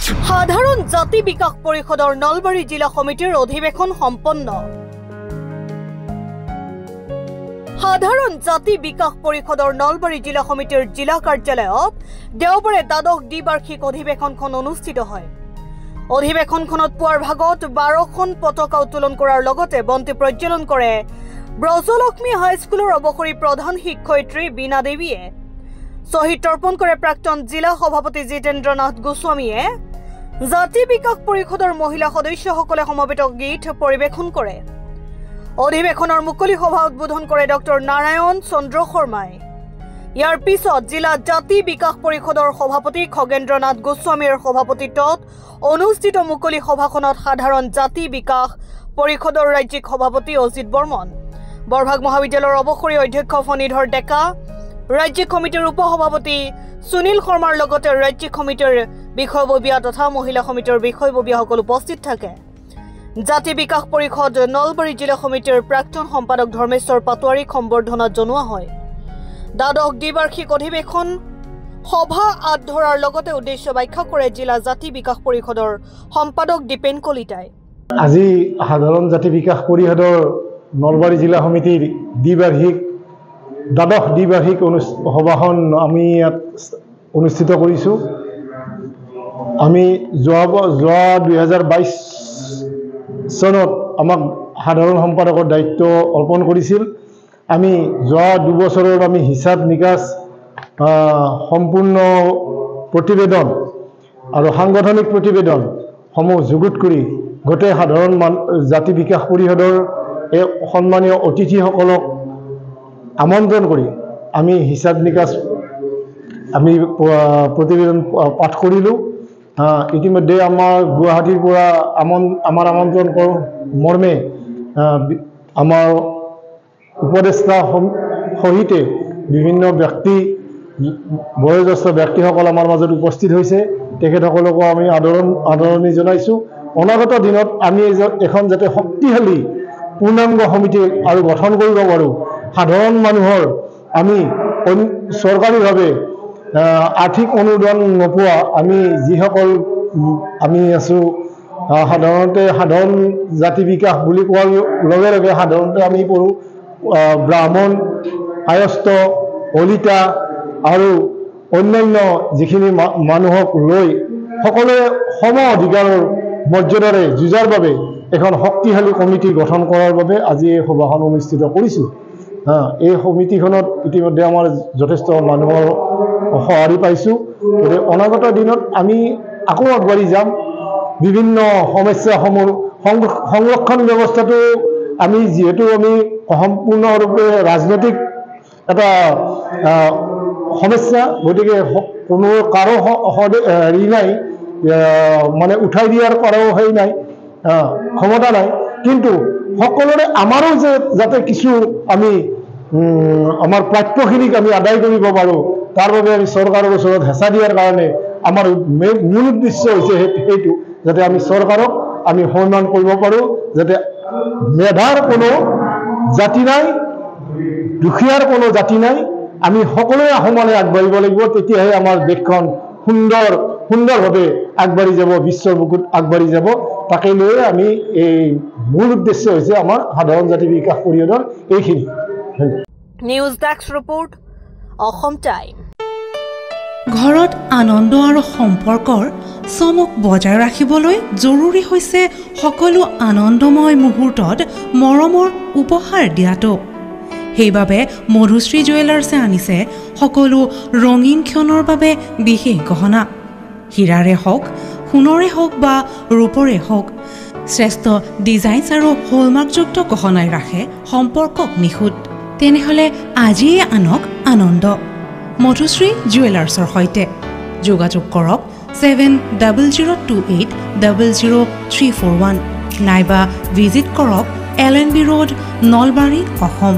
সাধাৰণ জাতি বিকাশ পৰিষদৰ নলবাৰী জিলা সমিতিৰ অধিৱেশন সম্পন্ন। সাধাৰণ জাতি বিকাশ পৰিষদৰ নলবাৰী জিলা সমিতিৰ জিলা কাৰ্যালয়ত দেওবাৰে দ্বাদশ দ্বিবাৰ্ষিক অধিৱেশনখন অনুষ্ঠিত হয়। অধিৱেশনখনত পুৱাৰ ভাগত 12খন পতাকা উত্তোলন কৰাৰ লগতে বন্তি প্ৰজ্বলন কৰে ব্ৰজলক্ষ্মী হাইস্কুলৰ অৱসৰী প্ৰধান শিক্ষয়িত্ৰী বীণা দেৱীয়ে। শহীদ তৰ্পণ কৰে প্ৰাক্তন জিলা সভাপতি জিতেন্দ্ৰনাথ গোস্বামীয়ে। জাতি বিকাশ পৰিষদৰ মহিলা সদস্যসকলে সমবেত গীত পৰিৱেশন কৰে। অধিৱেশনৰ মুকলি সভা উদ্বোধন কৰে ডক্টৰ নাৰায়ণ চন্দ্ৰ শৰ্মাই। ইয়াৰ পিছত জিলা জাতি বিকাশ পৰিষদৰ সভাপতি খগেন্দ্ৰনাথ গোস্বামীৰ সভাপতিত্বত অনুষ্ঠিত মুকলি সভাখনত সাধাৰণ জাতি বিকাশ পৰিষদৰ ৰাজ্যিক সভাপতি অজিত বৰ্মন, বৰভাগ মহাবিদ্যালয়ৰ অৱসৰী অধ্যক্ষ ফণীধৰ ডেকা, ৰাজ্যিক কমিটিৰ উপসভাপতি সুনীল শৰ্মাৰ লগতে ৰাজ্যিক কমিটিৰ বিষয়ববীয়া তথা মহিলা কমিটিৰ বিষয়ববীয়াসকল উপস্থিত থাকে। জাতি বিকাশ পৰিষদ নলবাৰী জিলা সমিতিৰ প্ৰাক্তন সম্পাদক ধৰ্মেশ্বৰ পাটোৱাৰীক সম্বৰ্ধনা জনোৱা হয়। দ্বাদশ দ্বিবাৰ্ষিক অধিৱেশন সভা আঁত ধৰাৰ লগতে উদ্দেশ্য ব্যাখ্যা কৰে জিলা জাতি বিকাশ পৰিষদৰ সম্পাদক দীপেন কলিতাই। আজি সাধাৰণ জাতি বিকাশ পৰিষদৰ নলবাৰী জিলা সমিতিৰ দ্বাদশ দ্বিবাৰ্ষিক সভাখন আমি ইয়াত অনুষ্ঠিত কৰিছোঁ। আমি যোৱা 2022 চনত আমাক সাধাৰণ সম্পাদকৰ দায়িত্ব অৰ্পণ কৰিছিল। আমি যোৱা 2 বছৰত আমি হিচাপ নিকাচ সম্পূৰ্ণ প্ৰতিবেদন আৰু সাংগঠনিক প্ৰতিবেদনসমূহ যুগুত কৰি গোটেই সাধাৰণ জাতি বিকাশ পৰিষদৰ এই সন্মানীয় অতিথিসকলক আমন্ত্ৰণ কৰি আমি হিচাপ নিকাচ আমি প্ৰতিবেদন পাঠ কৰিলোঁ। ইতিমধ্যে আমাৰ গুৱাহাটীৰ পৰা আমাৰ আমন্ত্ৰণ মৰ্মে আমাৰ উপদেষ্টা সহিতে বিভিন্ন ব্যক্তি বয়োজ্যেষ্ঠ ব্যক্তিসকল আমাৰ মাজত উপস্থিত হৈছে। তেখেতসকলকো আমি আদৰণি জনাইছোঁ। অনাগত দিনত আমি এখন যাতে শক্তিশালী পূৰ্ণাংগ সমিতি আৰু গঠন কৰিব পাৰোঁ। সাধাৰণ মানুহৰ আমি চৰকাৰীভাৱে আৰ্থিক অনুদান নোপোৱা আমি যিসকল আমি আছোঁ, সাধাৰণতে সাধাৰণ জাতি বিকাশ বুলি কোৱাৰ লগে লগে সাধাৰণতে আমি পঢ়োঁ ব্ৰাহ্মণ, কায়স্থ, কলিতা আৰু অন্যান্য যিখিনি মানুহক লৈ সকলোৱে সম অধিকাৰৰ মৰ্যাদাৰে যুঁজাৰ বাবে এখন শক্তিশালী কমিটি গঠন কৰাৰ বাবে আজি এই সভাখন অনুষ্ঠিত কৰিছোঁ। এই সমিতিখনত ইতিমধ্যে আমাৰ যথেষ্ট মানুহৰ সঁহাৰি পাইছোঁ। গতিকে অনাগত দিনত আমি আকৌ আগবাঢ়ি যাম। বিভিন্ন সমস্যাসমূহ সংৰক্ষণ ব্যৱস্থাটো আমি যিহেতু আমি সম্পূৰ্ণৰূপে ৰাজনৈতিক এটা সমস্যা, গতিকে কোনো কাৰো হেৰি নাই, মানে উঠাই দিয়াৰ কাৰো হেৰি নাই, ক্ষমতা নাই। কিন্তু সকলোৰে আমাৰো যাতে কিছু আমি আমাৰ প্ৰাপ্যখিনিক আমি আদায় কৰিব পাৰোঁ, তাৰ বাবে আমি চৰকাৰৰ ওচৰত হেঁচা দিয়াৰ কাৰণে আমাৰ মূল উদ্দেশ্য হৈছে সেইটো, যাতে আমি চৰকাৰক আমি সন্মান কৰিব পাৰোঁ, যাতে মেধাৰ কোনো জাতি নাই, দুখীয়াৰ কোনো জাতি নাই, আমি সকলোৱে সমানে আগবাঢ়িব লাগিব। তেতিয়াহে আমাৰ দেশখন সুন্দৰভাৱে আগবাঢ়ি যাব, বিশ্বৰ বুকুত আগবাঢ়ি যাব। তাকে লৈ আমি এই মূল উদ্দেশ্য হৈছে আমাৰ সাধাৰণ জাতি বিকাশ পৰিষদৰ এইখিনি। News desk report, Assam time. ঘৰত আনন্দ আৰু সম্পৰ্কৰ চমক বজাই ৰাখিবলৈ জৰুৰী হৈছে সকলো আনন্দময় মুহূৰ্তত মৰমৰ উপহাৰ দিয়াটো। সেইবাবে মধুশ্ৰী জুৱেলাৰ্ছে আনিছে সকলো ৰঙীন ক্ষণৰ বাবে বিশেষ গহনা। হীৰাৰে হওক, সোণৰে হওক বা ৰূপৰে হওক, শ্ৰেষ্ঠ ডিজাইনছ আৰু হলমাৰ্কযুক্ত গহনাই ৰাখে সম্পৰ্কক নিখুঁত। তেনেহ'লে আজিয়ে আনক আনন্দ মধুশ্ৰী জুৱেলাৰ্ছৰ সৈতে। যোগাযোগ কৰক 7002800341 নাইবা ভিজিট কৰক LNB ৰোড, নলবাৰী, অসম।